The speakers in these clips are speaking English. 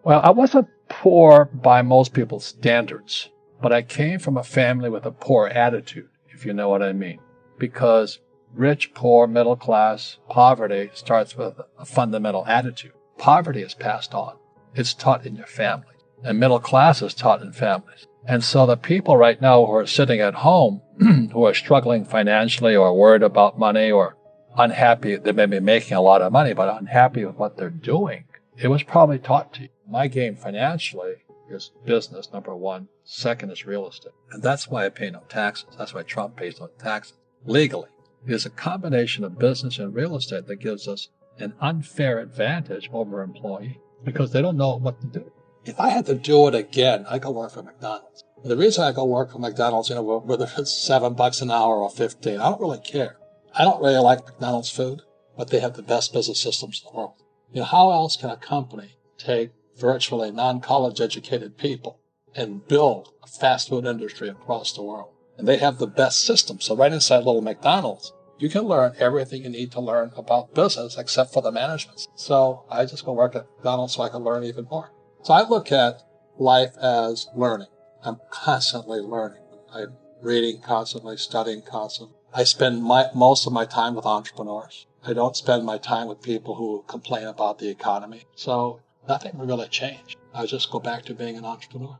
Well, I wasn't poor by most people's standards, but I came from a family with a poor attitude, if you know what I mean. Because rich, poor, middle class, poverty starts with a fundamental attitude. Poverty is passed on. It's taught in your family. And middle class is taught in families. And so the people right now who are sitting at home, who are struggling financially or worried about money or unhappy, they may be making a lot of money, but unhappy with what they're doing, it was probably taught to you. My game financially is business, number one. Second is real estate. And that's why I pay no taxes. That's why Trump pays no taxes. Legally, it is a combination of business and real estate that gives us an unfair advantage over employees because they don't know what to do. If I had to do it again, I'd go work for McDonald's. The reason I go work for McDonald's, whether it's $7 an hour or 15, I don't really care. I don't really like McDonald's food, but they have the best business systems in the world. How else can a company take virtually non-college educated people and build a fast food industry across the world? And they have the best system. So right inside little McDonald's, you can learn everything you need to learn about business except for the management. So I just go work at McDonald's so I can learn even more. So I look at life as learning. I'm constantly learning. I'm reading constantly, studying constantly. I spend most of my time with entrepreneurs. I don't spend my time with people who complain about the economy. So nothing will really change. I just go back to being an entrepreneur.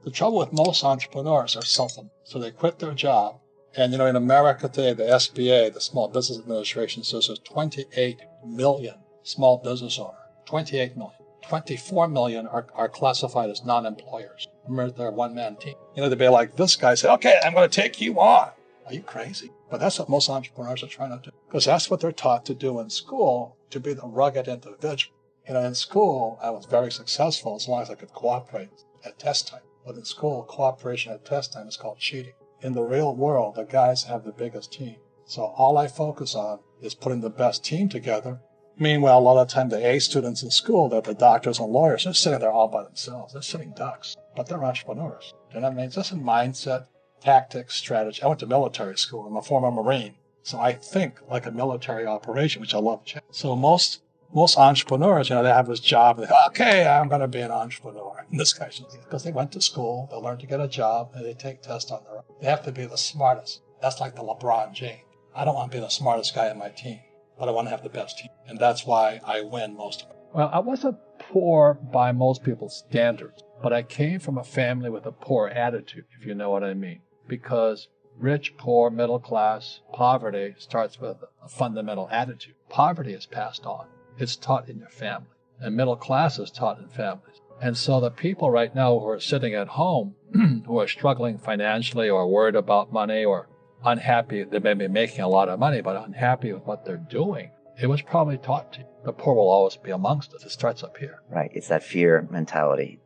The trouble with most entrepreneurs are self-employed. So they quit their job. And, in America today, the SBA, the Small Business Administration, says there's 28 million small business owners. 28 million. 24 million are classified as non-employers. Remember, they're a one-man team. They'd be like, this guy said, okay, I'm going to take you on. Are you crazy? But that's what most entrepreneurs are trying to do. Because that's what they're taught to do in school, to be the rugged individual. In school, I was very successful as long as I could cooperate at test time. But in school, cooperation at test time is called cheating. In the real world, the guys have the biggest team. So all I focus on is putting the best team together. Meanwhile, a lot of the time, the A students in school, they're the doctors and lawyers, they're sitting there all by themselves. They're sitting ducks, but they're entrepreneurs. You know what I mean? It's just a mindset, tactics, strategy. I went to military school. I'm a former Marine. So I think like a military operation, which I love. So most entrepreneurs, they have this job. And they go, okay, I'm going to be an entrepreneur. And this guy's because they went to school, they learned to get a job, and they take tests on their own. They have to be the smartest. That's like the LeBron James. I don't want to be the smartest guy on my team, but I want to have the best team. And that's why I win most of it. Well, I wasn't poor by most people's standards, but I came from a family with a poor attitude, if you know what I mean. Because rich, poor, middle class, poverty starts with a fundamental attitude. Poverty is passed on. It's taught in your family. And middle class is taught in families. And so the people right now who are sitting at home, who are struggling financially or worried about money or unhappy, they may be making a lot of money, but unhappy with what they're doing, it was probably taught to you. The poor will always be amongst us. It starts up here. Right. It's that fear mentality.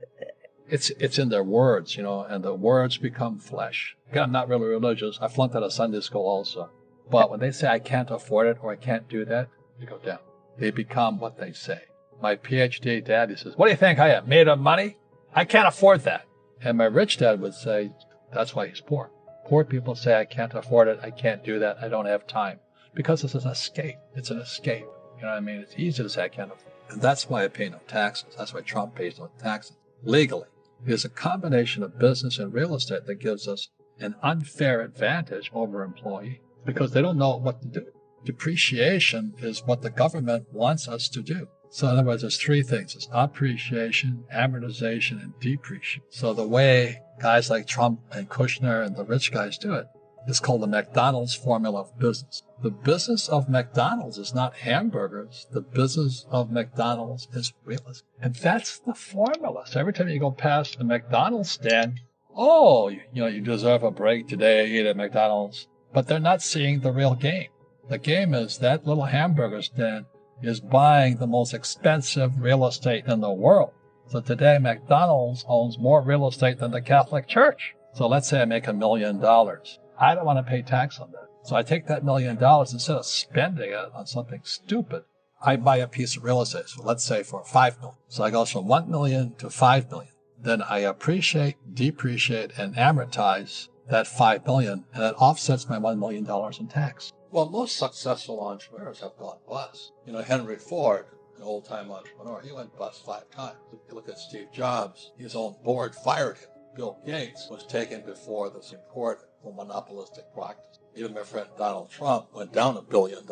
It's in their words, and the words become flesh. Again, I'm not really religious. I flunked out of Sunday school also. But when they say I can't afford it or I can't do that, they go down. They become what they say. My PhD dad, he says, what do you think I am, made of money? I can't afford that. And my rich dad would say, that's why he's poor. Poor people say, I can't afford it, I can't do that, I don't have time. Because it's an escape. It's an escape. You know what I mean? It's easy to say I can't afford it. And that's why I pay no taxes. That's why Trump pays no taxes. Legally, it is a combination of business and real estate that gives us an unfair advantage over employees because they don't know what to do. Depreciation is what the government wants us to do. So in other words, there's three things. It's appreciation, amortization, and depreciation. So the way guys like Trump and Kushner and the rich guys do it is called the McDonald's formula of business. The business of McDonald's is not hamburgers. The business of McDonald's is real estate. And that's the formula. So every time you go past the McDonald's stand, you deserve a break today, eat at McDonald's. But they're not seeing the real game. The game is that little hamburger stand is buying the most expensive real estate in the world. So today, McDonald's owns more real estate than the Catholic Church. So let's say I make $1 million. I don't want to pay tax on that. So I take that $1 million, instead of spending it on something stupid, I buy a piece of real estate. So let's say for $5 million. So I go from $1 million to $5 million. Then I appreciate, depreciate, and amortize that $5 million, and it offsets my $1 million in tax. Well, most successful entrepreneurs have gone bust. Henry Ford an old-time entrepreneur. He went bust 5 times. If you look at Steve Jobs, his own board fired him. Bill Gates was taken before this important for monopolistic practice. Even my friend Donald Trump went down $1 billion.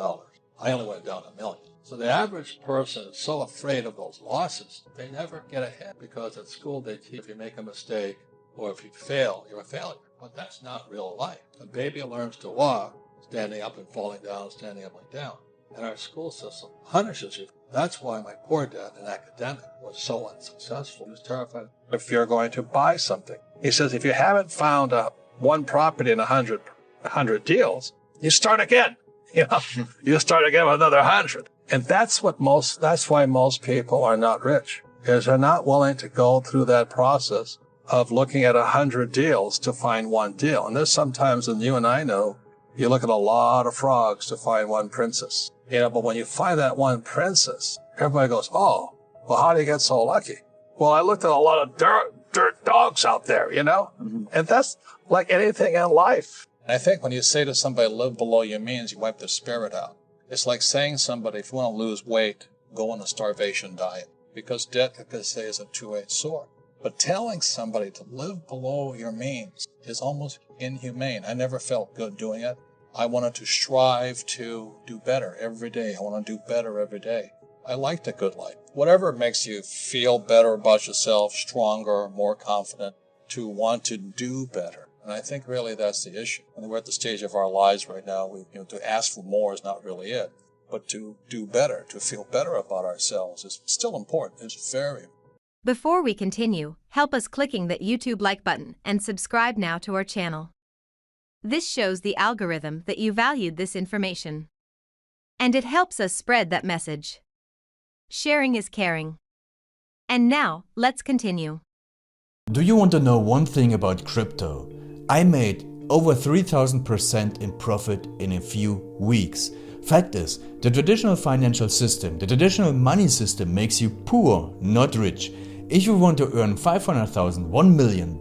I only went down $1 million. So the average person is so afraid of those losses, they never get ahead, because at school they teach if you make a mistake or if you fail, you're a failure. But that's not real life. A baby learns to walk standing up and falling down, standing up and down. And our school system punishes you. That's why my poor dad, an academic, was so unsuccessful. He was terrified. If you're going to buy something, he says, if you haven't found one property in 100 deals, you start again. You start again with another 100. And that's why most people are not rich, is they're not willing to go through that process of looking at 100 deals to find one deal. And there's sometimes, and you and I know, you look at a lot of frogs to find one princess. But when you find that one princess, everybody goes, oh, well, how do you get so lucky? Well, I looked at a lot of dirt dogs out there, Mm-hmm. And that's like anything in life. I think when you say to somebody, live below your means, you wipe their spirit out. It's like saying to somebody, if you want to lose weight, go on a starvation diet. Because debt, like I say, is a two-edged sword. But telling somebody to live below your means is almost inhumane. I never felt good doing it. I wanted to strive to do better every day. I want to do better every day. I liked a good life. Whatever makes you feel better about yourself, stronger, more confident, to want to do better. And I think really that's the issue. And we're at the stage of our lives right now. To ask for more is not really it. But to do better, to feel better about ourselves is still important. It's very important. Before we continue, help us clicking that YouTube like button and subscribe now to our channel. This shows the algorithm that you valued this information. And it helps us spread that message. Sharing is caring. And now, let's continue. Do you want to know one thing about crypto? I made over 3000% in profit in a few weeks. Fact is, the traditional financial system, the traditional money system makes you poor, not rich. If you want to earn $500,000, $1 million,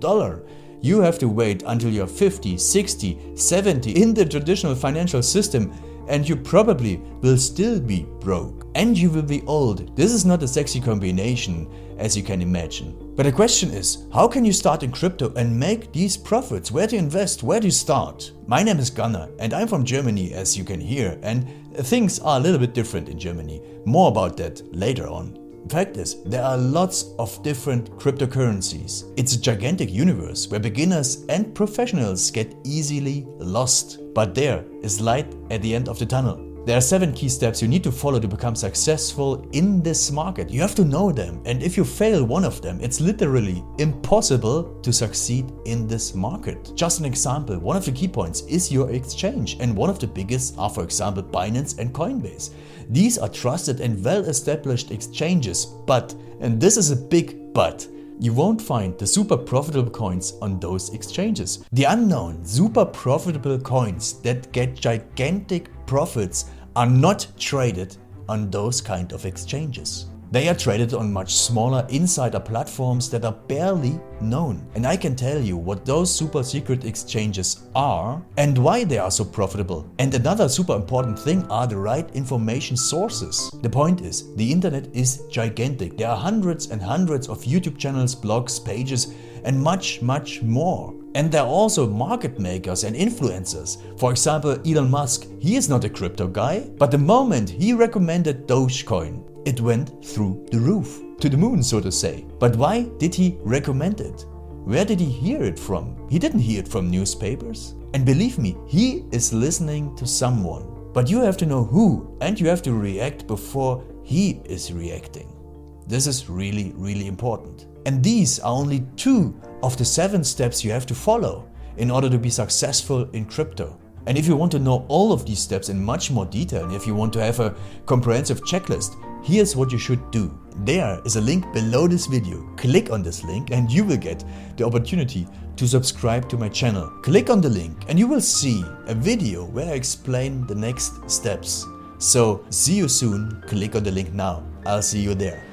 you have to wait until you're 50, 60, 70 in the traditional financial system, and you probably will still be broke. And you will be old. This is not a sexy combination, as you can imagine. But the question is, how can you start in crypto and make these profits? Where to invest? Where to start? My name is Gunnar and I'm from Germany, as you can hear, and things are a little bit different in Germany. More about that later on. Fact is, there are lots of different cryptocurrencies. It's a gigantic universe where beginners and professionals get easily lost. But there is light at the end of the tunnel. There are 7 key steps you need to follow to become successful in this market. You have to know them, and if you fail one of them, it's literally impossible to succeed in this market. Just an example, one of the key points is your exchange, and one of the biggest are, for example, Binance and Coinbase. These are trusted and well-established exchanges, but, and this is a big but, you won't find the super profitable coins on those exchanges. The unknown super profitable coins that get gigantic profits are not traded on those kind of exchanges. They are traded on much smaller insider platforms that are barely known. And I can tell you what those super secret exchanges are and why they are so profitable. And another super important thing are the right information sources. The point is, the internet is gigantic. There are hundreds and hundreds of YouTube channels, blogs, pages, and much more. And there are also market makers and influencers. For example, Elon Musk, he is not a crypto guy, but the moment he recommended Dogecoin, it went through the roof, to the moon, so to say. But why did he recommend it? Where did he hear it from? He didn't hear it from newspapers. And believe me, he is listening to someone. But you have to know who, and you have to react before he is reacting. This is really, really important. And these are only 2 of the 7 steps you have to follow in order to be successful in crypto. And if you want to know all of these steps in much more detail, and if you want to have a comprehensive checklist, here's what you should do. There is a link below this video. Click on this link and you will get the opportunity to subscribe to my channel. Click on the link and you will see a video where I explain the next steps. So see you soon. Click on the link now. I'll see you there.